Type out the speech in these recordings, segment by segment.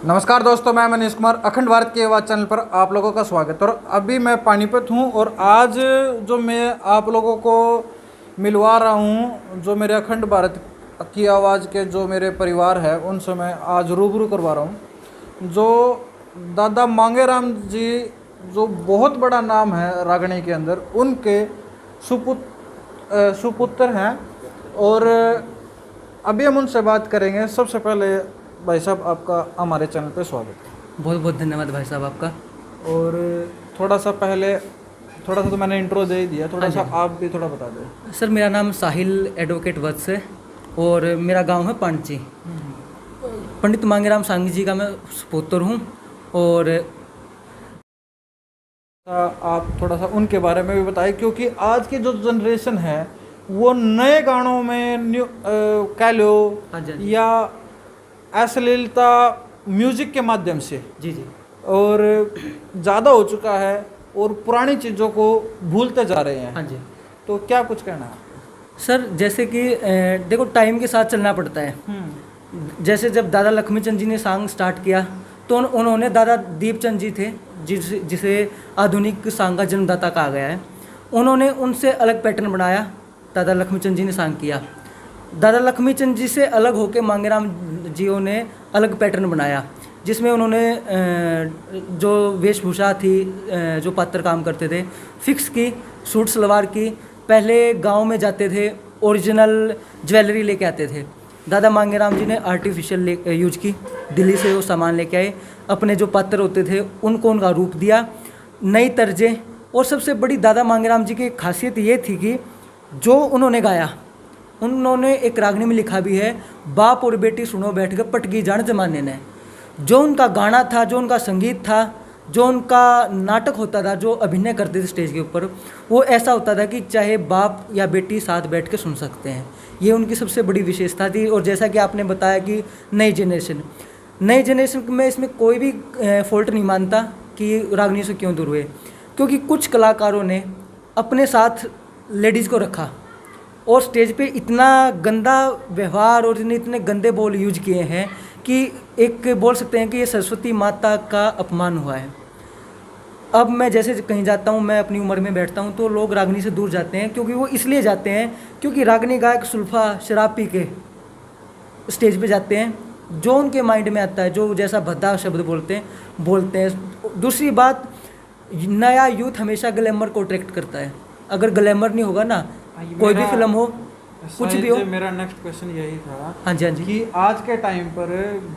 नमस्कार दोस्तों, मैं मनीष कुमार अखंड भारत की आवाज़ चैनल पर आप लोगों का स्वागत है। और अभी मैं पानीपत हूँ और आज जो मैं आप लोगों को मिलवा रहा हूँ, जो मेरे अखंड भारत की आवाज़ के जो मेरे परिवार है उनसे मैं आज रूबरू करवा रहा हूँ। जो दादा मांगेराम जी, जो बहुत बड़ा नाम है रागणी के अंदर, उनके सुपुत्र हैं और अभी हम उनसे बात करेंगे। सबसे पहले भाई साहब, आपका हमारे चैनल पे स्वागत है। बहुत बहुत धन्यवाद भाई साहब आपका। और थोड़ा सा तो मैंने इंट्रो दे ही दिया, थोड़ा सा आप भी थोड़ा बता दें। सर, मेरा नाम साहिल एडवोकेट वत्स है और मेरा गांव है पांची। पंडित मांगेराम सांगी जी का मैं सुपुत्र हूँ। और आप थोड़ा सा उनके बारे में भी बताएं, क्योंकि आज की जो जनरेशन है वो नए गानों में कह लो हाँ जी, या अश्लीलता म्यूजिक के माध्यम से जी जी और ज़्यादा हो चुका है और पुरानी चीज़ों को भूलते जा रहे हैं। हाँ जी तो क्या कुछ कहना है? सर, जैसे कि देखो, टाइम के साथ चलना पड़ता है। जैसे जब दादा लक्ष्मीचंद जी ने सांग स्टार्ट किया तो उन्होंने, दादा दीपचंद जी थे जिसे आधुनिक सांग का जन्मदाता कहा गया है, उन्होंने उनसे अलग पैटर्न बनाया। दादा लक्ष्मीचंद जी ने सांग किया, दादा लक्ष्मीचंद जी से अलग होकर मांगेराम जियों ने अलग पैटर्न बनाया, जिसमें उन्होंने जो वेशभूषा थी, जो पात्र काम करते थे, फिक्स की, सूट सलवार की। पहले गांव में जाते थे, ओरिजिनल ज्वेलरी लेके आते थे। दादा मांगेराम जी ने आर्टिफिशियल यूज की, दिल्ली से वो सामान लेके आए, अपने जो पात्र होते थे उनको उनका रूप दिया, नई तर्जें। और सबसे बड़ी दादा मांगेराम जी की खासियत ये थी कि जो उन्होंने गाया, उन्होंने एक रागनी में लिखा भी है, बाप और बेटी सुनो बैठ कर पटगी जान जमाने ने। जो उनका गाना था, जो उनका संगीत था, जो उनका नाटक होता था, जो अभिनय करते थे स्टेज के ऊपर, वो ऐसा होता था कि चाहे बाप या बेटी साथ बैठ के सुन सकते हैं। ये उनकी सबसे बड़ी विशेषता थी। और जैसा कि आपने बताया कि नई जनरेशन में इसमें कोई भी फॉल्ट नहीं मानता कि रागनी से क्यों दूर हुए, क्योंकि कुछ कलाकारों ने अपने साथ लेडीज़ को रखा और स्टेज पे इतना गंदा व्यवहार और इतने गंदे बोल यूज किए हैं कि एक बोल सकते हैं कि ये सरस्वती माता का अपमान हुआ है। अब मैं जैसे कहीं जाता हूँ, मैं अपनी उम्र में बैठता हूँ तो लोग रागनी से दूर जाते हैं, क्योंकि वो इसलिए जाते हैं क्योंकि रागनी गायक सुल्फा शराब पी के स्टेज पे जाते हैं, जो उनके माइंड में आता है, जो जैसा भद्दा शब्द बोलते हैं। दूसरी बात, नया यूथ हमेशा ग्लैमर को अट्रैक्ट करता है। अगर ग्लैमर नहीं होगा ना, कोई भी फिल्म हो, कुछ भी हो। मेरा नेक्स्ट क्वेश्चन यही था। हाँ जी, हाँ जी, कि आज के टाइम पर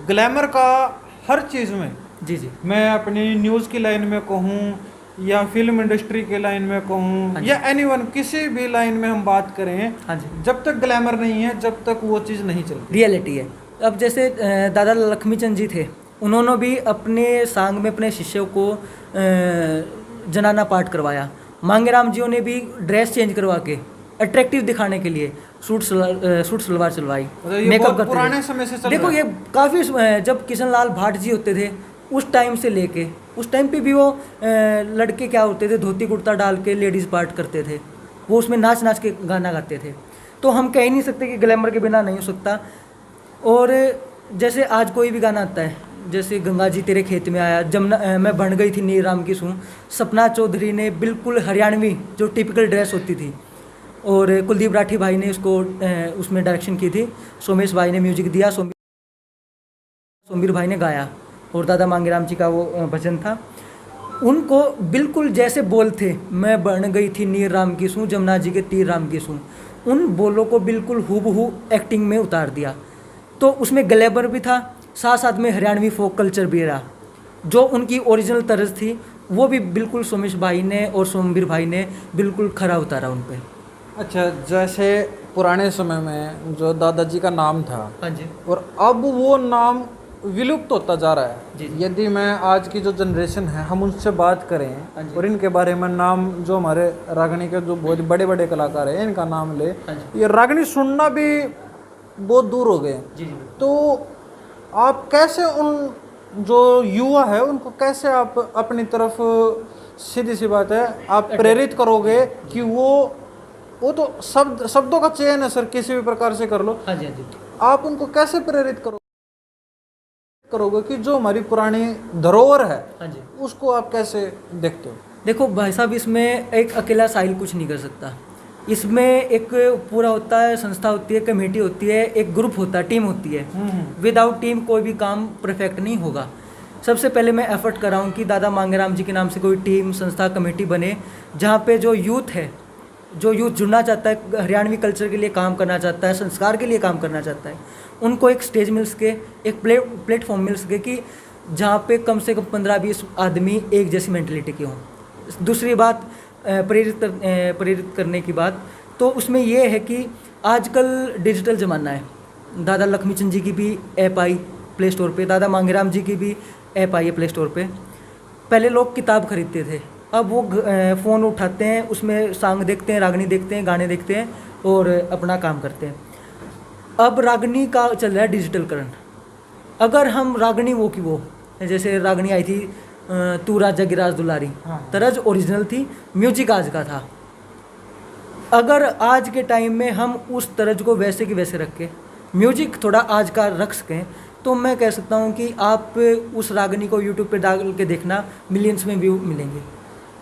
ग्लैमर का हर चीज़ में, जी जी, मैं अपनी न्यूज़ की लाइन में कहूँ या फिल्म इंडस्ट्री के लाइन में कहूँ या एनीवन, किसी भी लाइन में हम बात करें, हाँ जी, जब तक ग्लैमर नहीं है जब तक वो चीज़ नहीं चलती। रियलिटी है। अब जैसे दादा लक्ष्मीचंद जी थे, उन्होंने भी अपने सांग में अपने शिष्यों को जनाना पाठ करवाया। मांगेराम जियों ने भी ड्रेस चेंज करवा के अट्रैक्टिव दिखाने के लिए सूट सलवार चलवाई, मेकअप करते पुराने थे। समय से चल देखो, ये काफ़ी जब किशन लाल भाट जी होते थे उस टाइम से लेके, उस टाइम पे भी वो लड़के क्या होते थे, धोती कुर्ता डाल के लेडीज़ पार्ट करते थे, वो उसमें नाच नाच के गाना गाते थे। तो हम कह ही नहीं सकते कि ग्लैमर के बिना नहीं हो सकता। और जैसे आज कोई भी गाना आता है, जैसे गंगा जी तेरे खेत में आया, जमुना मैं बन गई थी नीर राम की सूं, सपना चौधरी ने बिल्कुल हरियाणवी जो टिपिकल ड्रेस होती थी, और कुलदीप राठी भाई ने उसको उसमें डायरेक्शन की थी, सोमेश भाई ने म्यूजिक दिया, सोमीर भाई ने गाया, और दादा मांगेराम जी का वो भजन था। उनको बिल्कुल जैसे बोल थे, मैं बन गई थी नीर राम की सूं, जमुना जी के तीर राम की सूं, उन बोलों को बिल्कुल हूबहू एक्टिंग में उतार दिया। तो उसमें ग्लैमर भी था, साथ साथ में हरियाणवी फोक कल्चर भी रहा। जो उनकी ओरिजिनल तर्ज थी वो भी बिल्कुल सोमेश भाई ने और सोमवीर भाई ने बिल्कुल खरा उतारा उन पे। अच्छा, जैसे पुराने समय में जो दादाजी का नाम था, हाँ जी, और अब वो नाम विलुप्त होता जा रहा है। जी। यदि मैं आज की जो जनरेशन है हम उनसे बात हाँ करें जी। और इनके बारे में नाम, जो हमारे रागनी के जो बहुत बड़े बड़े कलाकार हैं इनका नाम ले, हाँ जी, ये रागनी सुनना भी बहुत दूर हो गए। जी जी। तो आप कैसे उन जो युवा है उनको कैसे आप अपनी तरफ, सीधी सी बात है, आप प्रेरित करोगे कि वो तो शब्दों का चयन है सर, किसी भी प्रकार से कर लो, हाँ जी, हाँ जी। आप उनको कैसे प्रेरित करो? करोगे कि जो हमारी पुरानी धरोहर है हाँ जी। उसको आप कैसे देखते हो? देखो भाई साहब, इसमें एक अकेला साहिल कुछ नहीं कर सकता। इसमें एक पूरा होता है, संस्था होती है, कमेटी होती है, एक ग्रुप होता है, टीम होती है। विदाउट टीम कोई भी काम परफेक्ट नहीं होगा। सबसे पहले मैं एफर्ट कर रहा हूँ कि दादा मांगेराम जी के नाम से कोई टीम, संस्था, कमेटी बने, जहाँ पे जो यूथ है, जो यूथ जुड़ना चाहता है, हरियाणवी कल्चर के लिए काम करना चाहता है, संस्कार के लिए काम करना चाहता है, उनको एक स्टेज मिल सके, एक प्लेटफॉर्म मिल सके कि जहाँ पे कम से कम 15-20 आदमी एक जैसी मेंटलिटी के हों। दूसरी बात, प्रेरित करने की बात, तो उसमें ये है कि आजकल डिजिटल ज़माना है। दादा लक्ष्मीचंद जी की भी ऐप आई प्ले स्टोर पे, दादा मांगेराम जी की भी ऐप आई है प्ले स्टोर पे। पहले लोग किताब खरीदते थे, अब वो फ़ोन उठाते हैं, उसमें सॉन्ग देखते हैं, रागनी देखते हैं, गाने देखते हैं और अपना काम करते हैं। अब रागनी का चल रहा है डिजिटलकरण। अगर हम रागनी वो की वो, जैसे रागनी आई थी तू राजा गिराज दुलारी, तरज ओरिजिनल थी, म्यूजिक आज का था। अगर आज के टाइम में हम उस तरज को वैसे की वैसे रख के म्यूजिक थोड़ा आज का रख सकें, तो मैं कह सकता हूँ कि आप उस रागनी को यूट्यूब पे डाल के देखना, मिलियंस में व्यू मिलेंगे।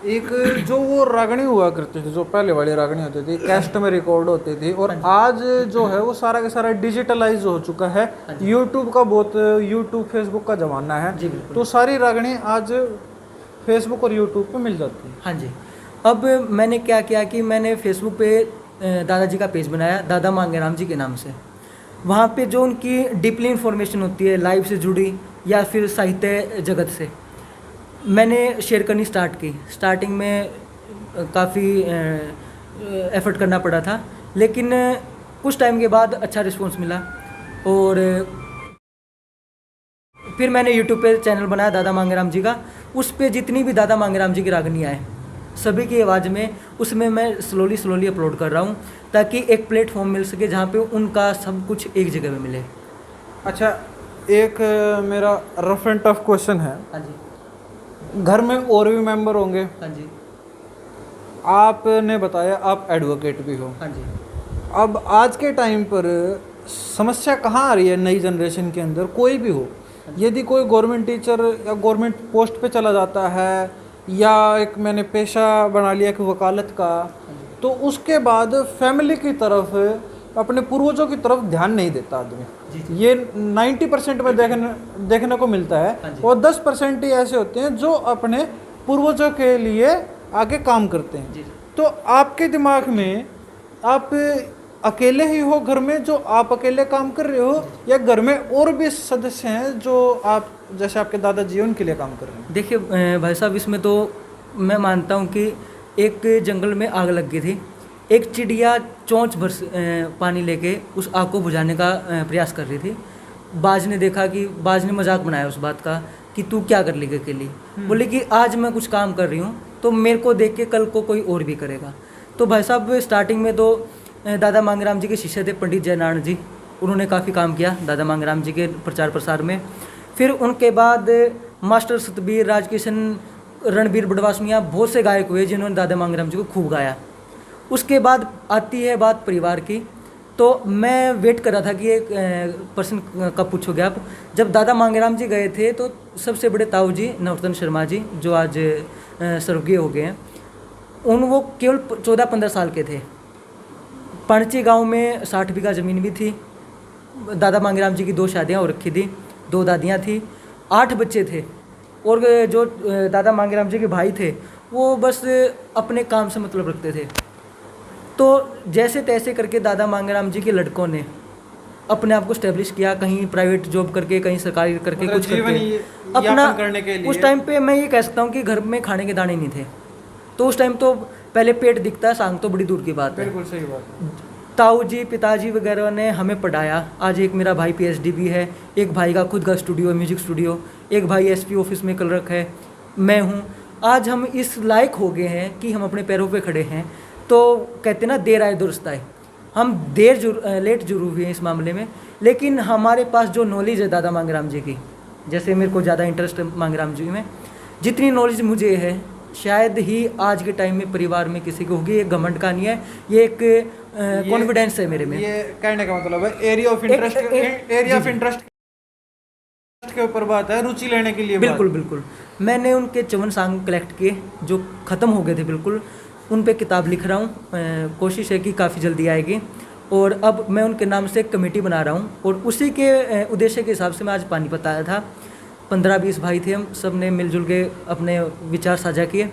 एक जो वो रागनी हुआ करती थी, जो पहले वाली रागनी होती थी, कैस्ट में रिकॉर्ड होती थी, और आज जो है वो सारा का सारा डिजिटलाइज हो चुका है। यूट्यूब का बहुत, यूट्यूब फेसबुक का ज़माना है, तो सारी रागनी आज फेसबुक और यूट्यूब पे मिल जाती है। हाँ जी। अब मैंने क्या किया कि मैंने फेसबुक पे दादाजी का पेज बनाया, दादा मांगेराम जी के नाम से। वहाँ पे जो उनकी डीपली इन्फॉर्मेशन होती है, लाइफ से जुड़ी या फिर साहित्य जगत से, मैंने शेयर करनी स्टार्ट की। स्टार्टिंग में काफ़ी एफर्ट करना पड़ा था, लेकिन कुछ टाइम के बाद अच्छा रिस्पॉन्स मिला और फिर मैंने यूट्यूब पे चैनल बनाया दादा मांगेराम जी का। उस पे जितनी भी दादा मांगेराम जी की रागनी आए, सभी की आवाज़ में, उसमें मैं स्लोली अपलोड कर रहा हूँ, ताकि एक प्लेटफॉर्म मिल सके जहाँ पे उनका सब कुछ एक जगह में मिले। अच्छा, एक मेरा रफ एंड टफ क्वेश्चन है। हाँ जी। घर में और भी मेंबर होंगे? हाँ जी। आपने बताया आप एडवोकेट भी हो। हाँ जी। अब आज के टाइम पर समस्या कहाँ आ रही है नई जनरेशन के अंदर, कोई भी हो, यदि कोई गवर्नमेंट टीचर या गवर्नमेंट पोस्ट पे चला जाता है, या एक मैंने पेशा बना लिया कि वकालत का, तो उसके बाद फैमिली की तरफ, अपने पूर्वजों की तरफ ध्यान नहीं देता आदमी। ये 90% में देखने को मिलता है, और 10% ही ऐसे होते हैं जो अपने पूर्वजों के लिए आगे काम करते हैं। तो आपके दिमाग में आप अकेले ही हो घर में जो आप अकेले काम कर रहे हो, या घर में और भी सदस्य हैं जो आप, जैसे आपके दादाजी उनके लिए काम कर रहे हैं? देखिए भाई साहब, इसमें तो मैं मानता हूँ कि एक जंगल में आग लग गई थी, एक चिड़िया चोंच भर पानी लेके उस आग को बुझाने का प्रयास कर रही थी। बाज ने देखा कि, बाज ने मजाक बनाया उस बात का कि तू क्या कर लेगी अकेली। बोले कि आज मैं कुछ काम कर रही हूँ तो मेरे को देख के कल को कोई और भी करेगा। तो भाई साहब, स्टार्टिंग में तो दादा मांगेराम जी के शिष्य थे पंडित जयनारायण जी, उन्होंने काफ़ी काम किया दादा मांगेराम जी के प्रचार प्रसार में। फिर उनके बाद मास्टर सतबीर, राजकिशन, रणबीर बड़वासनिया, बहुत से गायक हुए जिन्होंने दादा मांगेराम जी को खूब गाया। उसके बाद आती है बात परिवार की, तो मैं वेट कर रहा था कि एक पर्सन कब पूछोगे आप। जब दादा मांगेराम जी गए थे तो सबसे बड़े ताऊ जी नवरत्न शर्मा जी, जो आज स्वर्गीय हो गए हैं, वो केवल 14-15 साल के थे। पाणची गांव में 60 बीघा ज़मीन भी थी। दादा मांगेराम जी की 2 शादियां हो रखी थी, 2 दादियां थी, 8 बच्चे थे, और जो दादा मांगेराम जी के भाई थे वो बस अपने काम से मतलब रखते थे। तो जैसे तैसे करके दादा मांगेराम जी के लड़कों ने अपने आप को स्टैब्लिश किया, कहीं प्राइवेट जॉब करके, कहीं सरकारी करके, कुछ करके अपना करने के लिए। उस टाइम पे मैं ये कह सकता हूँ कि घर में खाने के दाने नहीं थे, तो उस टाइम तो पहले पेट दिखता है, सांग तो बड़ी दूर की बात है। बिल्कुल सही बात। ताऊ जी, पिताजी वगैरह ने हमें पढ़ाया। आज एक मेरा भाई PhD भी है, एक भाई का खुद का स्टूडियो है, म्यूजिक स्टूडियो, एक भाई SP ऑफिस में क्लर्क है, मैं हूँ। आज हम इस लायक हो गए हैं कि हम अपने पैरों पे खड़े हैं। तो कहते ना, देर आए दुरुस्त आए। हम लेट जरूर हुए हैं इस मामले में, लेकिन हमारे पास जो नॉलेज है दादा मांगेराम जी की, जैसे मेरे को ज़्यादा इंटरेस्ट है मांगेराम जी में, जितनी नॉलेज मुझे है शायद ही आज के टाइम में परिवार में किसी को होगी। ये घमंड का नहीं है, ये एक कॉन्फिडेंस है मेरे में। ये कहने का मतलब है एरिया ऑफ इंटरेस्ट के ऊपर बात है, रुचि लेने के लिए बिल्कुल बिल्कुल। मैंने उनके 54 सॉन्ग कलेक्ट किए जो ख़त्म हो गए थे बिल्कुल, उन पे किताब लिख रहा हूँ। कोशिश है कि काफ़ी जल्दी आएगी और अब मैं उनके नाम से एक कमेटी बना रहा हूँ और उसी के उद्देश्य के हिसाब से मैं आज पानीपत आया था। 15-20 भाई थे, हम सब ने मिलजुल के अपने विचार साझा किए।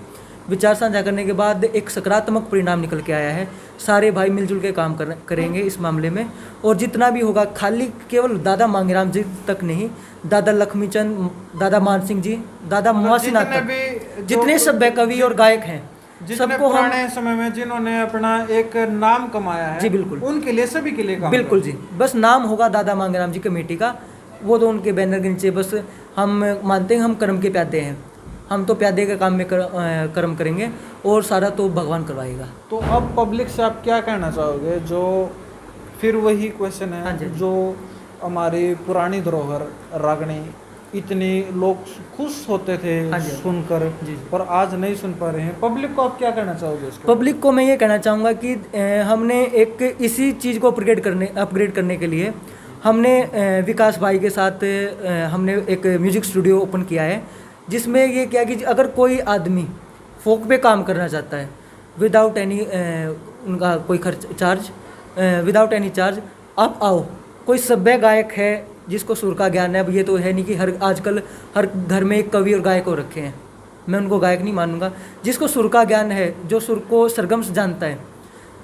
विचार साझा करने के बाद एक सकारात्मक परिणाम निकल के आया है। सारे भाई मिलजुल के काम करेंगे इस मामले में और जितना भी होगा, खाली केवल दादा मांगेराम जी तक नहीं, दादा लक्ष्मीचंद, दादा मान सिंह जी, दादा मुआसिनाथ तक जितने सभ्य कवि और गायक हैं सबको पुराने समय में जिन्होंने अपना एक नाम कमाया है, जी बिल्कुल, उनके लिए, सभी के लिए काम बिल्कुल जी। बस नाम होगा दादा मांगेराम जी कमेटी का, वो तो उनके बैनर के नीचे बस हम मानते हैं हम कर्म के प्यादे हैं, हम तो प्यादे के काम में कर्म करेंगे और सारा तो भगवान करवाएगा। तो अब पब्लिक से आप क्या कहना चाहोगे, जो फिर वही क्वेश्चन है, जो हमारी पुरानी धरोहर रागनी इतने लोग खुश होते थे सुनकर, पर आज नहीं सुन पा रहे हैं, पब्लिक को आप क्या कहना चाहोगे इसको? पब्लिक को मैं ये कहना चाहूँगा कि हमने एक इसी चीज़ को अपग्रेड करने के लिए हमने विकास भाई के साथ हमने एक म्यूजिक स्टूडियो ओपन किया है, जिसमें ये क्या कि अगर कोई आदमी फोक पे काम करना चाहता है विदाउट एनी उनका कोई खर्च चार्ज, विदाउट एनी चार्ज, आप आओ। कोई सभ्य गायक है जिसको सुर का ज्ञान है, अब ये तो है नहीं कि आजकल हर घर में एक कवि और गायक हो रखे हैं, मैं उनको गायक नहीं मानूंगा। जिसको सुर का ज्ञान है, जो सुर को सरगम से जानता है,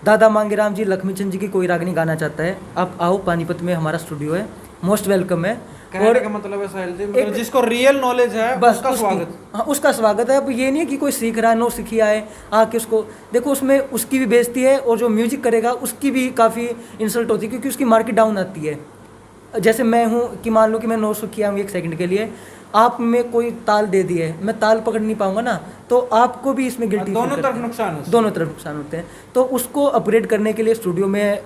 दादा मांगेराम जी, लक्ष्मीचंद जी की कोई रागनी गाना चाहता है, आप आओ, पानीपत में हमारा स्टूडियो है, मोस्ट वेलकम है। और का मतलब है साहिल जी, मतलब जिसको रियल नॉलेज है बस उसका स्वागत। हाँ, उसका स्वागत है। अब ये नहीं है कि कोई सीख रहा है, नो सीखी आए आके उसको देखो, उसमें उसकी भी बेइज्जती है और जो म्यूजिक करेगा उसकी भी काफ़ी इंसल्ट होती है, क्योंकि उसकी मार्केट डाउन आती है। जैसे मैं हूँ कि मान लो कि मैं नो सीखी आऊँगी एक सेकंड के लिए, आप में कोई ताल दे दी है, मैं ताल पकड़ नहीं पाऊंगा ना, तो आपको भी इसमें गिल्टी, दोनों तरफ नुकसान होते हैं। तो उसको अपग्रेड करने के लिए स्टूडियो में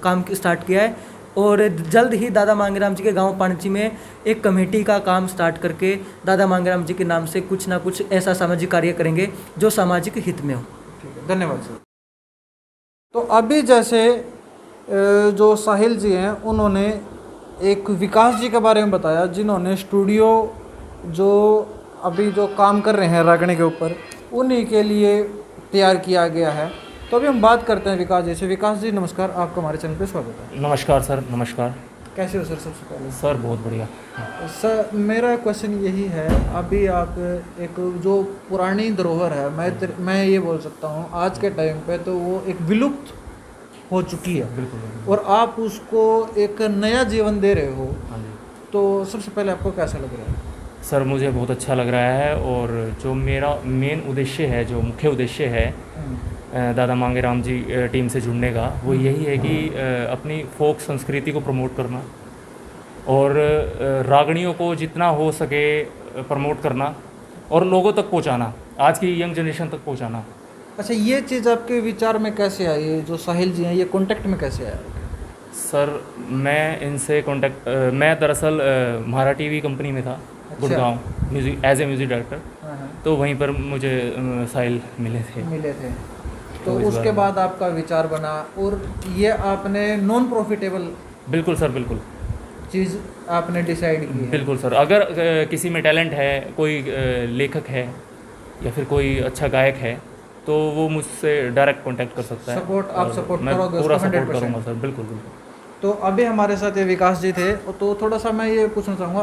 काम स्टार्ट किया है और जल्द ही दादा मांगेराम जी के गांव पाणची में एक कमेटी का काम स्टार्ट करके दादा मांगेराम जी के नाम से कुछ ना कुछ ऐसा सामाजिक कार्य करेंगे जो सामाजिक हित में हो। ठीक है, धन्यवाद सर। तो अभी जैसे जो साहिल जी हैं, उन्होंने एक विकास जी के बारे में बताया, जिन्होंने स्टूडियो जो अभी जो काम कर रहे हैं रागनी के ऊपर, उन्हीं के लिए तैयार किया गया है। तो अभी हम बात करते हैं विकास जी से। विकास जी नमस्कार, आपका हमारे चैनल पे स्वागत है। नमस्कार सर, नमस्कार। कैसे हो सर? सबसे पहले सर बहुत बढ़िया सर, मेरा क्वेश्चन यही है, अभी आप एक जो पुरानी धरोहर है, मैं ये बोल सकता हूँ आज के टाइम पे तो वो एक विलुप्त हो चुकी है, बिल्कुल, और आप उसको एक नया जीवन दे रहे हो। हाँ जी। तो सबसे पहले आपको कैसा लग रहा है? सर मुझे बहुत अच्छा लग रहा है, और जो मेरा मेन उद्देश्य है, जो मुख्य उद्देश्य है दादा मांगेराम जी टीम से जुड़ने का, वो यही है कि अपनी फोक संस्कृति को प्रमोट करना और रागणियों को जितना हो सके प्रमोट करना और लोगों तक पहुंचाना, आज की यंग जनरेशन तक पहुंचाना। अच्छा, ये चीज़ आपके विचार में कैसे आई? जो साहिल जी हैं, ये कांटेक्ट में कैसे आया? सर मैं इनसे कांटेक्ट, मैं दरअसल महारा टीवी कंपनी में था, Gurgaon, music as a music director, तो वहीं पर मुझे साहिल मिले थे। तो उसके बाद आपका विचार बना और ये आपने नॉन प्रॉफिटेबल, बिल्कुल सर, बिल्कुल, चीज़ आपने डिसाइड की है। बिल्कुल सर, अगर किसी में टैलेंट है, कोई लेखक है या फिर कोई अच्छा गायक है, तो वो मुझसे डायरेक्ट कांटेक्ट कर सकता है। सपोर्ट आप सपोर्ट मैं करोगे? पूरा सपोर्ट करूँगा सर, बिल्कुल बिल्कुल। तो अभी हमारे साथ ये विकास जी थे, तो थोड़ा सा मैं ये पूछना चाहूँगा,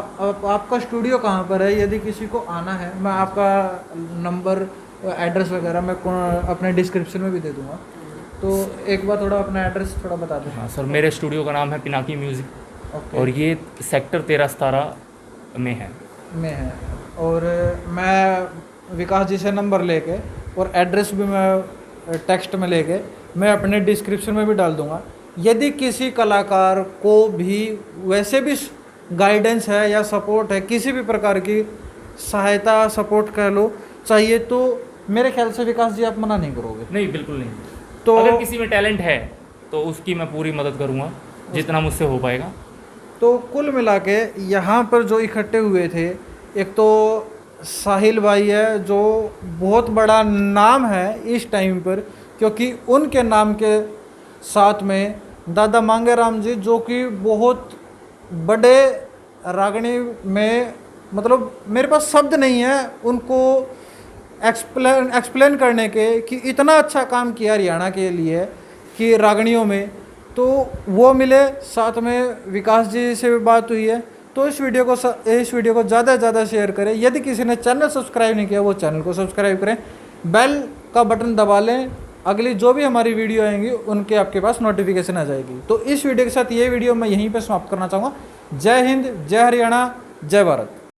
आपका स्टूडियो कहाँ पर है? यदि किसी को आना है, मैं आपका नंबर, एड्रेस वगैरह मैं अपने डिस्क्रिप्शन में भी दे दूँगा, तो एक बार थोड़ा अपना एड्रेस थोड़ा बता दें। हाँ सर, मेरे स्टूडियो का नाम है पिनाकी म्यूज़िक, और ये सेक्टर 13-17 में है। और मैं विकास जी से नंबर लेके और एड्रेस भी मैं टेक्स्ट में लेके मैं अपने डिस्क्रिप्शन में भी डाल दूँगा। यदि किसी कलाकार को भी वैसे भी गाइडेंस है या सपोर्ट है, किसी भी प्रकार की सहायता, सपोर्ट कह लो, चाहिए, तो मेरे ख्याल से विकास जी आप मना नहीं करोगे? नहीं, बिल्कुल नहीं। तो अगर किसी में टैलेंट है तो उसकी मैं पूरी मदद करूँगा, जितना मुझसे हो पाएगा। तो कुल मिला के यहाँ पर जो इकट्ठे हुए थे, एक तो साहिल भाई है, जो बहुत बड़ा नाम है इस टाइम पर, क्योंकि उनके नाम के साथ में दादा मांगेराम जी, जो कि बहुत बड़े रागनी में मतलब मेरे पास शब्द नहीं है उनको एक्सप्लेन करने के कि इतना अच्छा काम किया हरियाणा के लिए कि रागनियों में, तो वो मिले। साथ में विकास जी से भी बात हुई है। तो इस वीडियो को ज़्यादा से ज़्यादा शेयर करें। यदि किसी ने चैनल सब्सक्राइब नहीं किया वो चैनल को सब्सक्राइब करें, बेल का बटन दबा लें, अगली जो भी हमारी वीडियो आएंगी उनके आपके पास नोटिफिकेशन आ जाएगी। तो इस वीडियो के साथ ये वीडियो मैं यहीं पे समाप्त करना चाहूँगा। जय हिंद, जय हरियाणा, जय भारत।